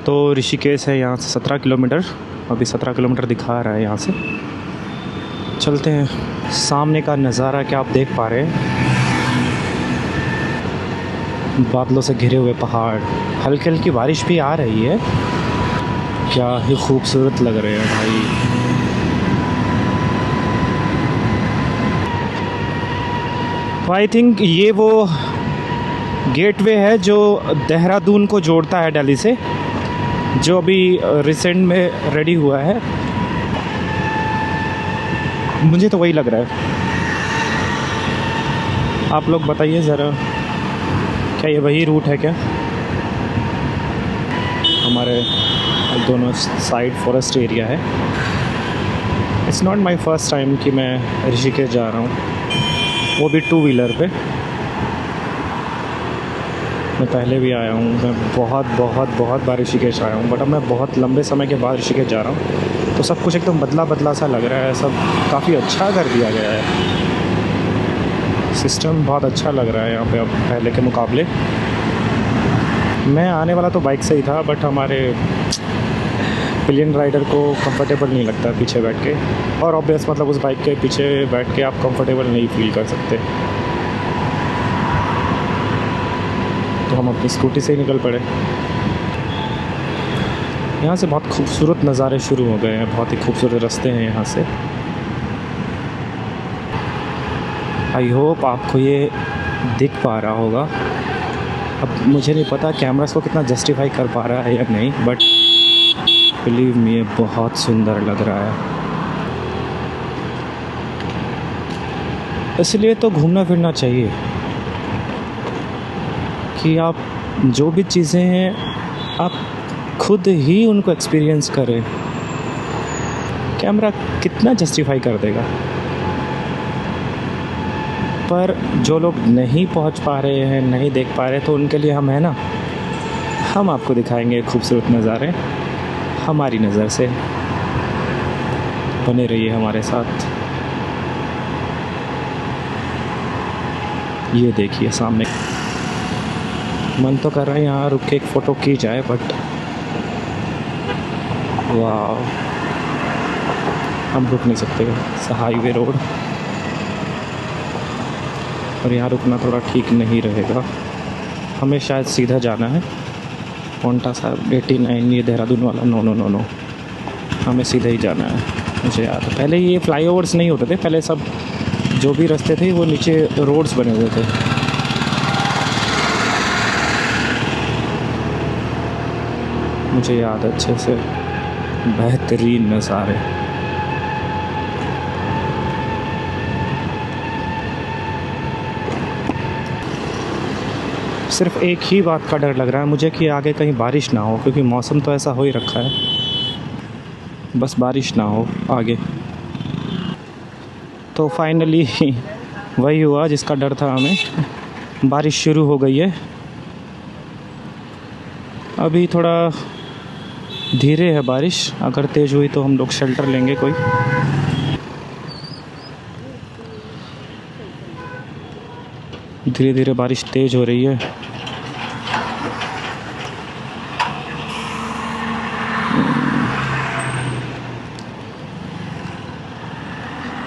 तो ऋषिकेश है यहाँ से 17 किलोमीटर, अभी 17 किलोमीटर दिखा रहा है यहाँ से। चलते हैं। सामने का नज़ारा क्या आप देख पा रहे हैं, बादलों से घिरे हुए पहाड़, हल्की हल्की बारिश भी आ रही है। क्या ही खूबसूरत लग रहे हैं भाई। तो आई थिंक ये वो गेटवे है जो देहरादून को जोड़ता है दिल्ली से, जो अभी रिसेंट में रेडी हुआ है। मुझे तो वही लग रहा है। आप लोग बताइए ज़रा, क्या ये वही रूट है क्या? हमारे दोनों साइड फॉरेस्ट एरिया है। It's not my first time कि मैं ऋषिकेश जा रहा हूँ, वो भी 2 व्हीलर पे। मैं पहले भी आया हूँ, मैं बहुत बार ऋषिकेश आया हूँ, बट अब मैं बहुत लंबे समय के बाद ऋषिकेश जा रहा हूँ। तो सब कुछ एकदम बदला सा लग रहा है, सब काफ़ी अच्छा कर दिया गया है। सिस्टम बहुत अच्छा लग रहा है यहाँ पे अब पहले के मुकाबले। मैं आने वाला तो बाइक से ही था, बट हमारे पिलियन राइडर को कंफर्टेबल नहीं लगता पीछे बैठ के, और ऑब्वियस मतलब उस बाइक के पीछे बैठ के आप कंफर्टेबल नहीं फील कर सकते। तो हम अपनी स्कूटी से ही निकल पड़े। यहाँ से बहुत खूबसूरत नज़ारे शुरू हो गए हैं, बहुत ही खूबसूरत रास्ते हैं यहाँ से। आई होप आपको ये दिख पा रहा होगा। अब मुझे नहीं पता कैमरास को कितना जस्टिफाई कर पा रहा है या नहीं, बट बिलीव मी ये बहुत सुंदर लग रहा है। इसलिए तो घूमना फिरना चाहिए कि आप जो भी चीज़ें हैं आप खुद ही उनको एक्सपीरियंस करें। कैमरा कितना जस्टिफाई कर देगा। पर जो लोग नहीं पहुंच पा रहे हैं, नहीं देख पा रहे, तो उनके लिए हम है ना, हम आपको दिखाएंगे खूबसूरत नज़ारे हमारी नज़र से। बने रहिए हमारे साथ। ये देखिए सामने, मन तो कर रहा है यहाँ रुक के एक फ़ोटो की जाए, बट वाह, हम रुक नहीं सकते। हाईवे रोड, और यहाँ रुकना थोड़ा ठीक नहीं रहेगा। हमें शायद सीधा जाना है। पोंटा साहब 89, ये देहरादून वाला। नो, हमें सीधा ही जाना है। मुझे याद है पहले ये फ्लाईओवर्स नहीं होते थे, पहले सब जो भी रास्ते थे वो नीचे रोड्स बने हुए थे। मुझे याद है अच्छे से। बेहतरीन नज़ारे। सिर्फ एक ही बात का डर लग रहा है मुझे कि आगे कहीं बारिश ना हो, क्योंकि मौसम तो ऐसा हो ही रखा है, बस बारिश ना हो आगे। तो फाइनली वही हुआ जिसका डर था हमें। बारिश शुरू हो गई है। अभी थोड़ा धीरे है बारिश, अगर तेज़ हुई तो हम लोग शेल्टर लेंगे कोई। धीरे धीरे बारिश तेज़ हो रही है।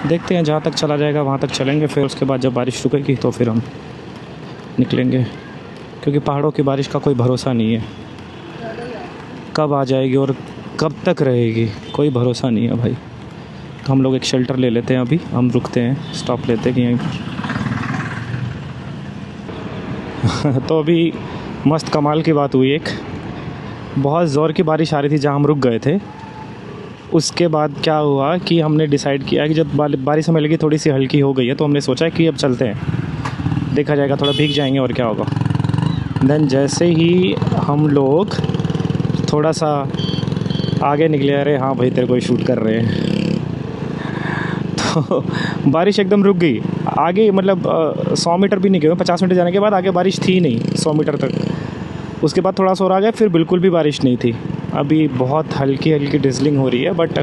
देखते हैं, जहाँ तक चला जाएगा वहाँ तक चलेंगे, फिर उसके बाद जब बारिश रुकेगी तो फिर हम निकलेंगे, क्योंकि पहाड़ों की बारिश का कोई भरोसा नहीं है, कब आ जाएगी और कब तक रहेगी कोई भरोसा नहीं है भाई। तो हम लोग एक शेल्टर ले लेते हैं, अभी हम रुकते हैं, स्टॉप लेते हैं यहीं पर। तो अभी मस्त कमाल की बात हुई, एक बहुत ज़ोर की बारिश आ रही थी जहाँ हम रुक गए थे। उसके बाद क्या हुआ कि हमने डिसाइड किया कि जब बारिश हमें लगी थोड़ी सी हल्की हो गई है, तो हमने सोचा कि अब चलते हैं, देखा जाएगा, थोड़ा भीग जाएंगे और क्या होगा। देन जैसे ही हम लोग थोड़ा सा आगे निकले, अरे हाँ भाई तेरे को शूट कर रहे हैं, तो बारिश एकदम रुक गई आगे। मतलब 100 मीटर भी नहीं गए, 50 मीटर जाने के बाद आगे बारिश थी नहीं 100 मीटर तक। उसके बाद थोड़ा सा और आ गया, फिर बिल्कुल भी बारिश नहीं थी। अभी बहुत हल्की हल्की ड्रिजलिंग हो रही है, बट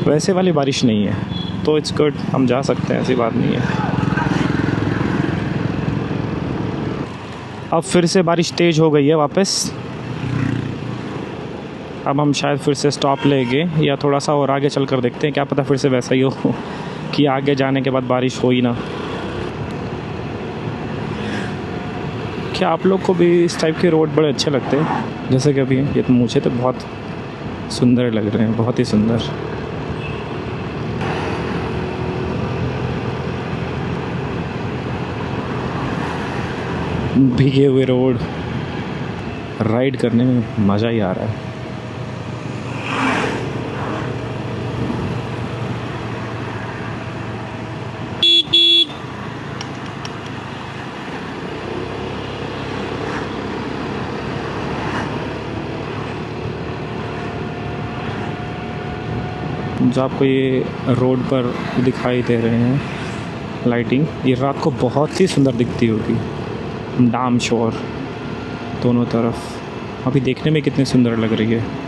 वैसे वाली बारिश नहीं है, तो इट्स गुड, हम जा सकते हैं, ऐसी बात नहीं है। अब फिर से बारिश तेज़ हो गई है वापस। अब हम शायद फिर से स्टॉप लेंगे या थोड़ा सा और आगे चल कर देखते हैं, क्या पता फिर से वैसा ही हो कि आगे जाने के बाद बारिश हो ही ना। क्या आप लोग को भी इस टाइप के रोड बड़े अच्छे लगते हैं जैसे कि अभी ये? तो मुझे तो बहुत सुंदर लग रहे हैं, बहुत ही सुंदर। भीगे हुए रोड राइड करने में मज़ा ही आ रहा है। जो आपको ये रोड पर दिखाई दे रहे हैं लाइटिंग, ये रात को बहुत ही सुंदर दिखती होगी। डैम शोर दोनों तरफ अभी देखने में कितनी सुंदर लग रही है।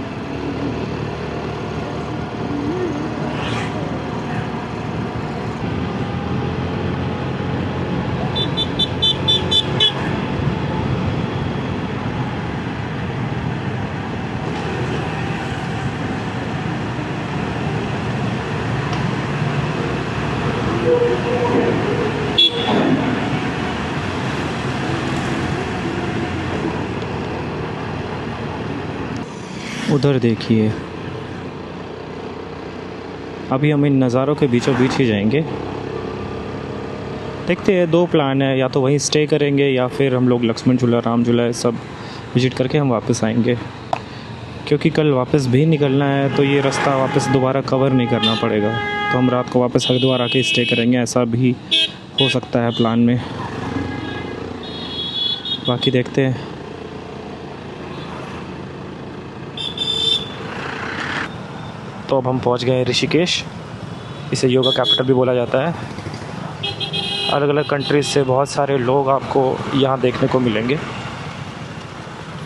उधर देखिए, अभी हम इन नज़ारों के बीचों बीच ही जाएंगे। देखते हैं, दो प्लान है, या तो वहीं स्टे करेंगे या फिर हम लोग लक्ष्मण झूला, राम झूला सब विजिट करके हम वापस आएंगे, क्योंकि कल वापस भी निकलना है तो ये रास्ता वापस दोबारा कवर नहीं करना पड़ेगा। तो हम रात को वापस हरिद्वार आके स्टे करेंगे, ऐसा भी हो सकता है प्लान में। बाकी देखते हैं। तो अब हम पहुंच गए ऋषिकेश। इसे योगा कैपिटल भी बोला जाता है। अलग अलग कंट्रीज से बहुत सारे लोग आपको यहाँ देखने को मिलेंगे,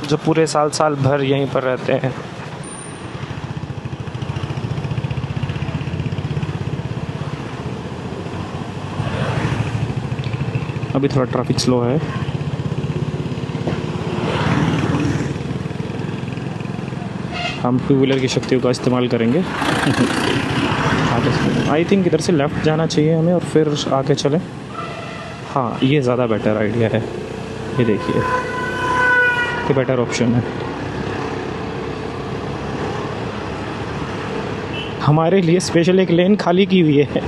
जो पूरे साल भर यहीं पर रहते हैं। अभी थोड़ा ट्रैफिक स्लो है। हम टू व्हीलर की शक्तियों का इस्तेमाल करेंगे। आई थिंक इधर से लेफ़्ट जाना चाहिए हमें और फिर आगे चलें। हाँ, ये ज़्यादा बेटर आइडिया है। ये देखिए, ये बेटर ऑप्शन है हमारे लिए। स्पेशल एक लेन खाली की हुई है।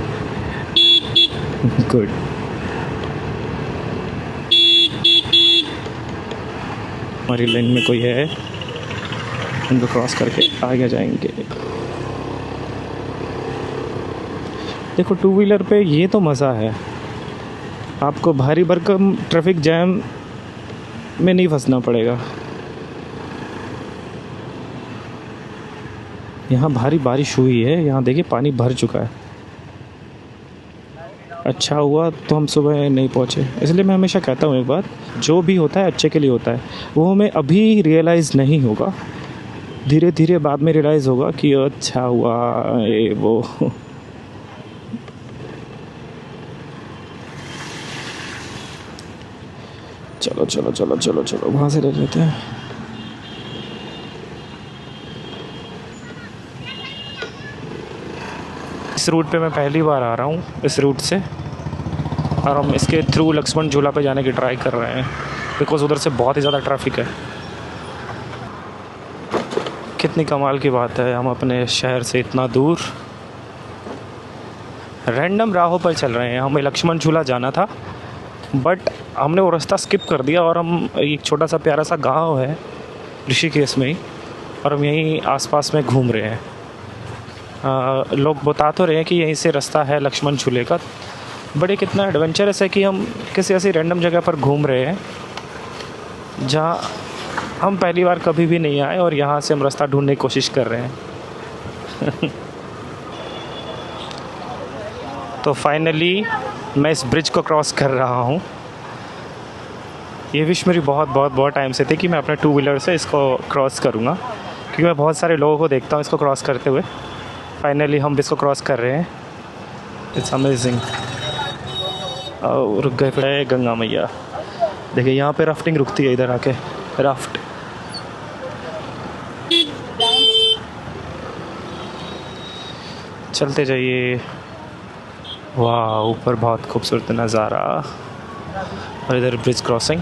गुड। हमारी लेन में कोई है, उनको क्रॉस करके आगे जाएंगे। देखो, टू व्हीलर पे ये तो मज़ा है, आपको भारी भरकम ट्रैफिक जैम में नहीं फंसना पड़ेगा। यहाँ भारी बारिश हुई है, यहाँ देखिए पानी भर चुका है। अच्छा हुआ तो हम सुबह नहीं पहुँचे। इसलिए मैं हमेशा कहता हूँ एक बात, जो भी होता है अच्छे के लिए होता है। वो हमें अभी रियलाइज़ नहीं होगा, धीरे धीरे बाद में रियलाइज़ होगा कि अच्छा हुआ ये वो। चलो चलो चलो चलो चलो, वहाँ से ले लेते हैं। इस रूट पे मैं पहली बार आ रहा हूँ, इस रूट से, और हम इसके थ्रू लक्ष्मण झूला पे जाने की ट्राई कर रहे हैं, बिकॉज़ उधर से बहुत ही ज़्यादा ट्रैफिक है। कितनी कमाल की बात है, हम अपने शहर से इतना दूर रैंडम राहों पर चल रहे हैं। हमें लक्ष्मण झूला जाना था, बट हमने वो रास्ता स्किप कर दिया और हम एक छोटा सा प्यारा सा गांव है ऋषिकेश में ही, और हम यहीं आसपास में घूम रहे हैं। लोग बता तो रहे हैं कि यहीं से रास्ता है लक्ष्मण झूले का, बट ये कितना एडवेंचरस है कि हम किसी ऐसी रैंडम जगह पर घूम रहे हैं जहाँ हम पहली बार कभी भी नहीं आए, और यहाँ से हम रास्ता ढूंढने की कोशिश कर रहे हैं। तो फाइनली मैं इस ब्रिज को क्रॉस कर रहा हूँ। ये विश मेरी बहुत बहुत बहुत टाइम से थी कि मैं अपने टू व्हीलर से इसको क्रॉस करूँगा, क्योंकि मैं बहुत सारे लोगों को देखता हूँ इसको क्रॉस करते हुए। फाइनली हम इसको क्रॉस कर रहे हैं। It's amazing. और रुक गए फिर गंगा मैया। देखिए यहाँ पे राफ्टिंग रुकती है, इधर आके राफ्ट। चलते जाइए। वाह, ऊपर बहुत खूबसूरत नज़ारा और इधर ब्रिज क्रॉसिंग।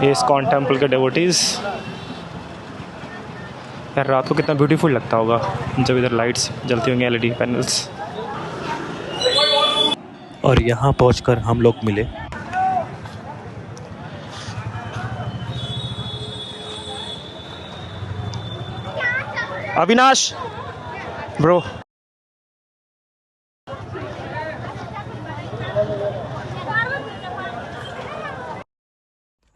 ये इस्कॉन टेम्पल के डिवोटीज़। यार रात को कितना ब्यूटीफुल लगता होगा जब इधर लाइट्स जलती होंगी, एलईडी पैनल्स। और यहाँ पहुँचकर हम लोग मिले अविनाश ब्रो।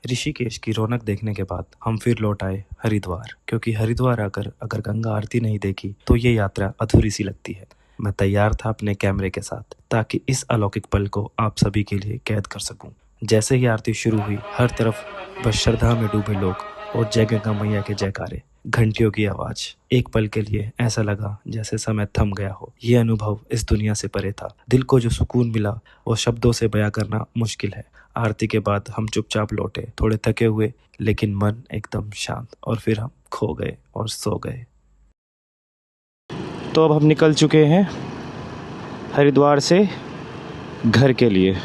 ऋषिकेश की रौनक देखने के बाद हम फिर लौट आए हरिद्वार, क्योंकि हरिद्वार आकर अगर गंगा आरती नहीं देखी तो ये यात्रा अधूरी सी लगती है। मैं तैयार था अपने कैमरे के साथ ताकि इस अलौकिक पल को आप सभी के लिए कैद कर सकूं। जैसे ही आरती शुरू हुई, हर तरफ बस श्रद्धा में डूबे लोग और जय गंगा मैया के जयकारे, घंटियों की आवाज। एक पल के लिए ऐसा लगा जैसे समय थम गया हो। ये अनुभव इस दुनिया से परे था। दिल को जो सुकून मिला वो शब्दों से बयां करना मुश्किल है। आरती के बाद हम चुपचाप लौटे, थोड़े थके हुए लेकिन मन एकदम शांत, और फिर हम खो गए और सो गए। तो अब हम निकल चुके हैं हरिद्वार से घर के लिए।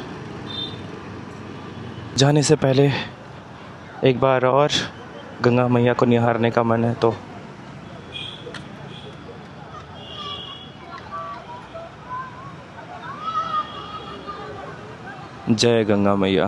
जाने से पहले एक बार और गंगा मैया को निहारने का मन है, तो जय गंगा मैया।